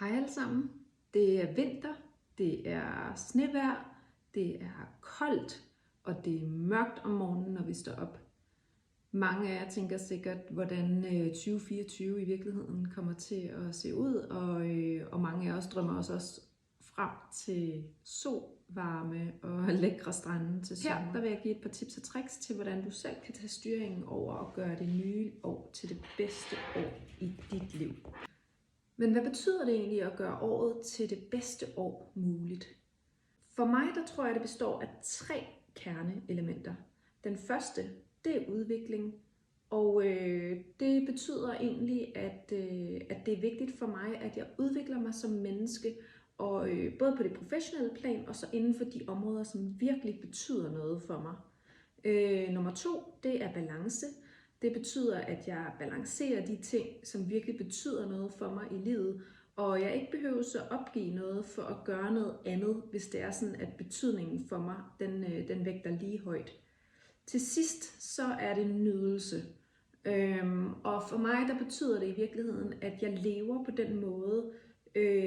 Hej alle sammen. Det er vinter, det er snevejr, det er koldt, og det er mørkt om morgenen, når vi står op. Mange af jer tænker sikkert, hvordan 2024 i virkeligheden kommer til at se ud, og mange af os drømmer også frem til sol, varme og lækre strande til sommer. Her der vil jeg give et par tips og tricks til, hvordan du selv kan tage styringen over og gøre det nye år til det bedste år i dit liv. Men hvad betyder det egentlig at gøre året til det bedste år muligt? For mig der tror jeg, det består af 3 kerneelementer. Den første, det er udvikling, og det betyder egentlig, at det er vigtigt for mig, at jeg udvikler mig som menneske, og både på det professionelle plan, og så inden for de områder, som virkelig betyder noget for mig. Nummer 2, det er balance. Det betyder, at jeg balancerer de ting, som virkelig betyder noget for mig i livet, og jeg ikke behøver så opgive noget for at gøre noget andet, hvis det er sådan, at betydningen for mig, den vægter lige højt. Til sidst, så er det nydelse. Og for mig, der betyder det i virkeligheden, at jeg lever på den måde,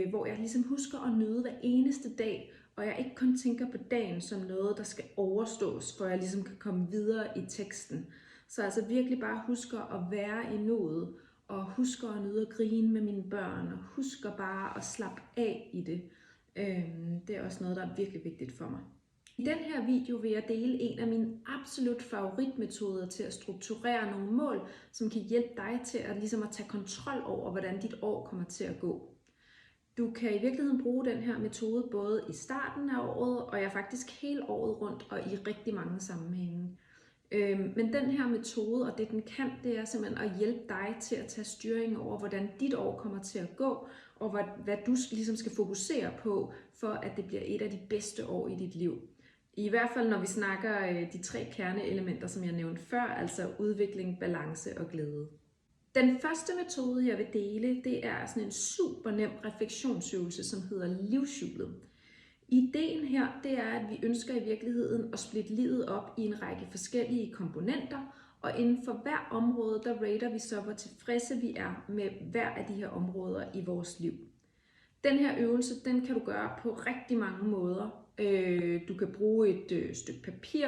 hvor jeg ligesom husker at nyde hver eneste dag, og jeg ikke kun tænker på dagen som noget, der skal overstås, for jeg ligesom kan komme videre i teksten. Så altså virkelig bare husker at være i nuet, og husker at nyde at grine med mine børn, og husker bare at slappe af i det. Det er også noget, der er virkelig vigtigt for mig. I den her video vil jeg dele en af mine absolut favoritmetoder til at strukturere nogle mål, som kan hjælpe dig til at tage kontrol over, hvordan dit år kommer til at gå. Du kan i virkeligheden bruge den her metode både i starten af året, og faktisk hele året rundt, og i rigtig mange sammenhænge. Men den her metode, og det den kan, det er simpelthen at hjælpe dig til at tage styring over, hvordan dit år kommer til at gå, og hvad du ligesom skal fokusere på, for at det bliver et af de bedste år i dit liv. I hvert fald når vi snakker de 3 kerneelementer, som jeg nævnte før, altså udvikling, balance og glæde. Den første metode, jeg vil dele, det er sådan en super nem refleksionsøvelse, som hedder livshjulet. Ideen her, det er, at vi ønsker i virkeligheden at splitte livet op i en række forskellige komponenter, og inden for hver område, der rater vi så, hvor tilfredse vi er med hver af de her områder i vores liv. Den her øvelse, den kan du gøre på rigtig mange måder. Du kan bruge et stykke papir,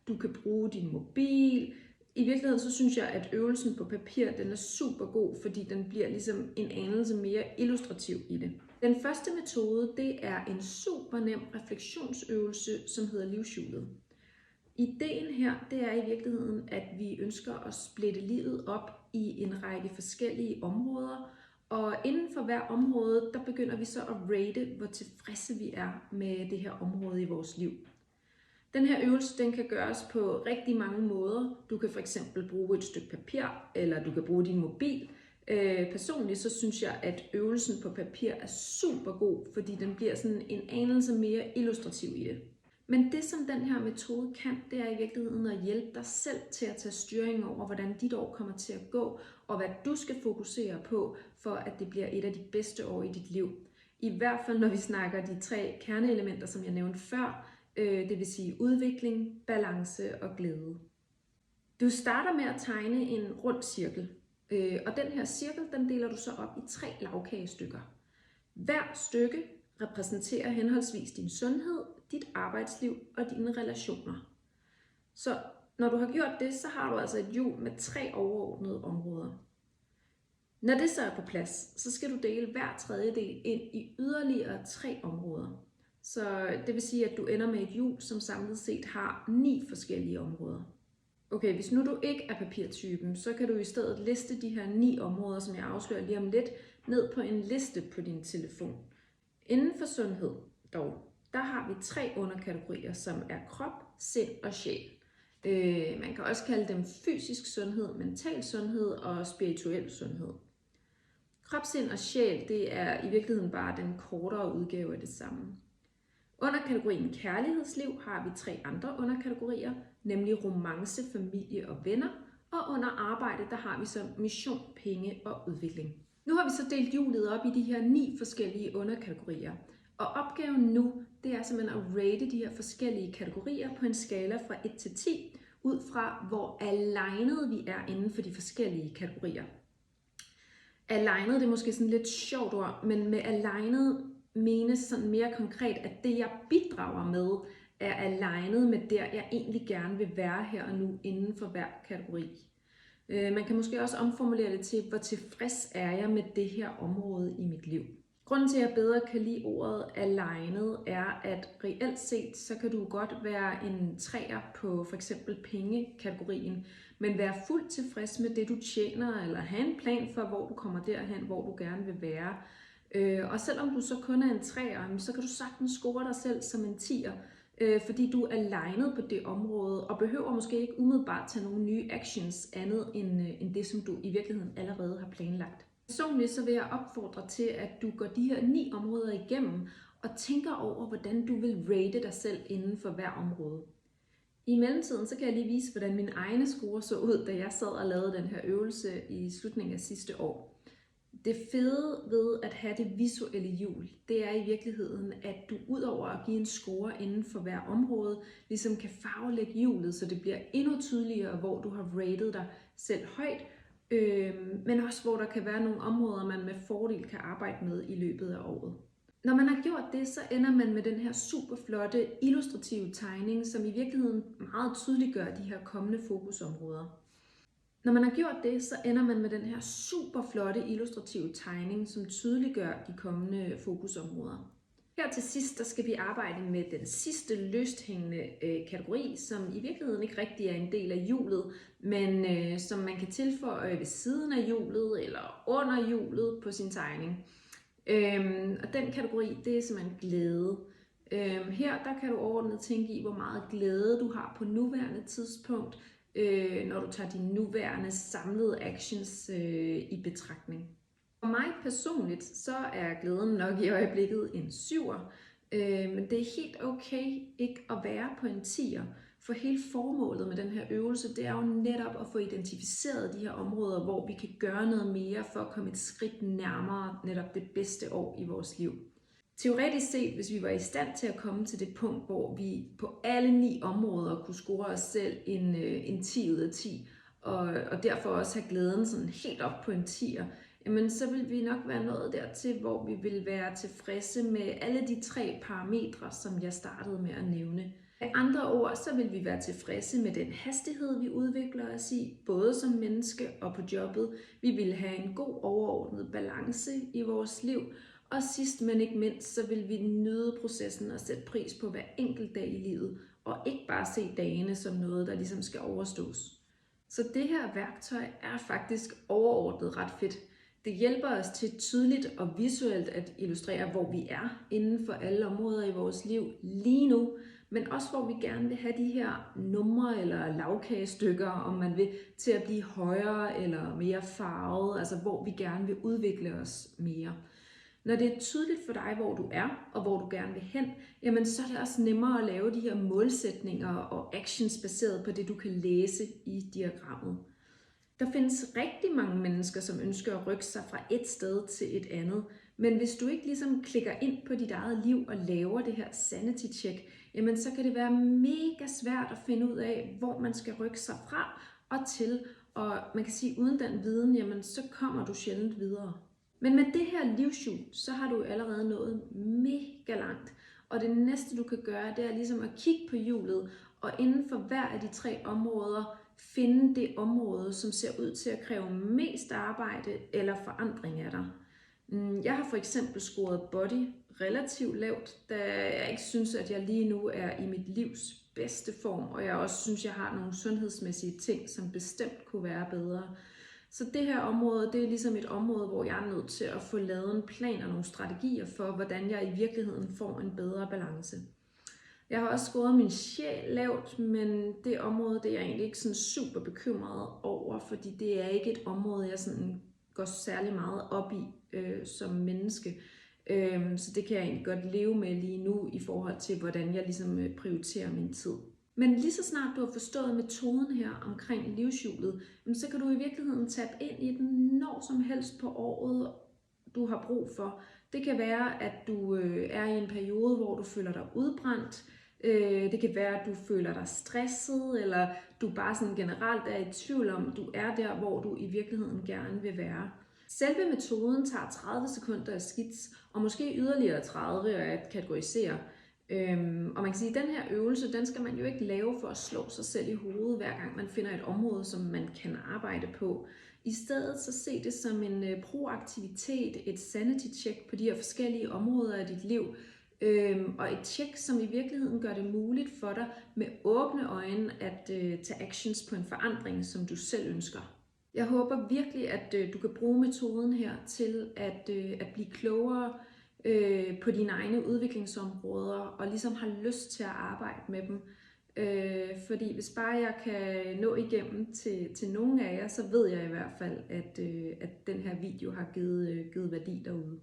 du kan bruge din mobil. I virkeligheden så synes jeg, at øvelsen på papir, den er super god, fordi den bliver ligesom en anelse mere illustrativ i det. Den første metode, det er en super nem refleksionsøvelse, som hedder livshjulet. Ideen her, det er i virkeligheden, at vi ønsker at splitte livet op i en række forskellige områder, og inden for hver område, der begynder vi så at rate, hvor tilfredse vi er med det her område i vores liv. Den her øvelse, den kan gøres på rigtig mange måder. Du kan for eksempel bruge et stykke papir, eller du kan bruge din mobil. Personligt så synes jeg, at øvelsen på papir er super god, fordi den bliver sådan en anelse mere illustrativ i det. Men det, som den her metode kan, det er i virkeligheden at hjælpe dig selv til at tage styring over, hvordan dit år kommer til at gå, og hvad du skal fokusere på, for at det bliver et af de bedste år i dit liv. I hvert fald, når vi snakker de 3 kerneelementer, som jeg nævnte før, det vil sige udvikling, balance og glæde. Du starter med at tegne en rund cirkel, og den her cirkel, den deler du så op i 3 lagkagestykker. Hver stykke repræsenterer henholdsvis din sundhed, dit arbejdsliv og dine relationer. Så når du har gjort det, så har du altså et hjul med 3 overordnede områder. Når det så er på plads, så skal du dele hver tredjedel ind i yderligere 3 områder. Så det vil sige, at du ender med et hjul, som samlet set har 9 forskellige områder. Okay, hvis nu du ikke er papirtypen, så kan du i stedet liste de her 9 områder, som jeg afslører lige om lidt, ned på en liste på din telefon. Inden for sundhed dog, der har vi 3 underkategorier, som er krop, sind og sjæl. Man kan også kalde dem fysisk sundhed, mental sundhed og spirituel sundhed. Krop, sind og sjæl, det er i virkeligheden bare den kortere udgave af det samme. Under kategorien kærlighedsliv har vi 3 andre underkategorier, nemlig romance, familie og venner. Og under arbejde, der har vi så mission, penge og udvikling. Nu har vi så delt hjulet op i de her 9 forskellige underkategorier. Og opgaven nu, det er simpelthen at rate de her forskellige kategorier på en skala fra 1 til 10, ud fra hvor alignet vi er inden for de forskellige kategorier. Alignet, det er måske sådan lidt sjovt ord, men med alignet menes sådan mere konkret, at det jeg bidrager med, er alignet med der, jeg egentlig gerne vil være her og nu inden for hver kategori. Man kan måske også omformulere det til, hvor tilfreds er jeg med det her område i mit liv. Grunden til, at jeg bedre kan lide ordet alignet, er, at reelt set, så kan du godt være en 3'er på for eksempel pengekategorien, men være fuldt tilfreds med det, du tjener, eller have en plan for, hvor du kommer derhen, hvor du gerne vil være. Og selvom du så kun er en 3'er, så kan du sagtens score dig selv som en 10'er, fordi du er alignet på det område, og behøver måske ikke umiddelbart tage nogle nye actions andet end det, som du i virkeligheden allerede har planlagt. Personligt så vil jeg opfordre til, at du går de her 9 områder igennem, og tænker over, hvordan du vil rate dig selv inden for hver område. I mellemtiden så kan jeg lige vise, hvordan min egne score så ud, da jeg sad og lavede den her øvelse i slutningen af sidste år. Det fede ved at have det visuelle hjul, det er i virkeligheden, at du udover at give en score inden for hver område, ligesom kan farvelægge hjulet, så det bliver endnu tydeligere, hvor du har rated dig selv højt, men også hvor der kan være nogle områder, man med fordel kan arbejde med i løbet af året. Når man har gjort det, så ender man med den her super flotte illustrative tegning, som i virkeligheden meget tydeligt gør de her kommende fokusområder. Når man har gjort det, så ender man med den her super flotte illustrative tegning, som tydeliggør de kommende fokusområder. Her til sidst, der skal vi arbejde med den sidste løsthængende kategori, som i virkeligheden ikke rigtig er en del af hjulet, men som man kan tilføje ved siden af hjulet eller under hjulet på sin tegning. Og den kategori, det er simpelthen glæde. Her der kan du overordnet tænke i, hvor meget glæde du har på nuværende tidspunkt, når du tager de nuværende samlede actions i betragtning. For mig personligt, så er glæden nok i øjeblikket en 7'er, men det er helt okay ikke at være på en 10'er, for hele formålet med den her øvelse, det er jo netop at få identificeret de her områder, hvor vi kan gøre noget mere for at komme et skridt nærmere netop det bedste år i vores liv. Teoretisk set, hvis vi var i stand til at komme til det punkt, hvor vi på alle 9 områder kunne score os selv en 10 ud af 10, og derfor også have glæden sådan helt op på en 10'er, jamen så vil vi nok være nået dertil, hvor vi vil være tilfredse med alle de 3 parametre, som jeg startede med at nævne. Med andre ord, så vil vi være tilfredse med den hastighed, vi udvikler os i, både som menneske og på jobbet. Vi vil have en god overordnet balance i vores liv, og sidst men ikke mindst, så vil vi nyde processen og sætte pris på hver enkelt dag i livet, og ikke bare se dagene som noget, der ligesom skal overstås. Så det her værktøj er faktisk overordnet ret fedt. Det hjælper os til tydeligt og visuelt at illustrere, hvor vi er inden for alle områder i vores liv lige nu, men også hvor vi gerne vil have de her numre eller lavkagestykker, om man vil, til at blive højere eller mere farvet, altså hvor vi gerne vil udvikle os mere. Når det er tydeligt for dig, hvor du er og hvor du gerne vil hen, jamen så er det også nemmere at lave de her målsætninger og actions baseret på det, du kan læse i diagrammet. Der findes rigtig mange mennesker, som ønsker at rykke sig fra et sted til et andet, men hvis du ikke ligesom klikker ind på dit eget liv og laver det her sanity check, jamen så kan det være mega svært at finde ud af, hvor man skal rykke sig fra og til, og man kan sige, uden den viden, jamen så kommer du sjældent videre. Men med det her livshjul, så har du allerede nået mega langt, og det næste du kan gøre, det er ligesom at kigge på hjulet, og inden for hver af de 3 områder, finde det område, som ser ud til at kræve mest arbejde eller forandring af dig. Jeg har for eksempel scoret body relativt lavt, da jeg ikke synes, at jeg lige nu er i mit livs bedste form, og jeg også synes, jeg har nogle sundhedsmæssige ting, som bestemt kunne være bedre. Så det her område, det er ligesom et område, hvor jeg er nødt til at få lavet en plan og nogle strategier for, hvordan jeg i virkeligheden får en bedre balance. Jeg har også scoret min sjæl lavt, men det område, det er jeg egentlig ikke sådan super bekymret over, fordi det er ikke et område, jeg sådan går særlig meget op i som menneske. Så det kan jeg egentlig godt leve med lige nu i forhold til, hvordan jeg ligesom prioriterer min tid. Men lige så snart du har forstået metoden her omkring livshjulet, så kan du i virkeligheden tabe ind i den når som helst på året, du har brug for. Det kan være, at du er i en periode, hvor du føler dig udbrændt. Det kan være, at du føler dig stresset, eller du bare sådan generelt er i tvivl om, du er der, hvor du i virkeligheden gerne vil være. Selve metoden tager 30 sekunder at skitse, og måske yderligere 30 at kategorisere. Og man kan sige, at den her øvelse, den skal man jo ikke lave for at slå sig selv i hovedet, hver gang man finder et område, som man kan arbejde på. I stedet så se det som en proaktivitet, et sanity check på de her forskellige områder af dit liv, og et check, som i virkeligheden gør det muligt for dig med åbne øjne at tage actions på en forandring, som du selv ønsker. Jeg håber virkelig, at du kan bruge metoden her til at blive klogere på dine egne udviklingsområder, og ligesom har lyst til at arbejde med dem. Fordi hvis bare jeg kan nå igennem til nogle af jer, så ved jeg i hvert fald, at den her video har givet værdi derude.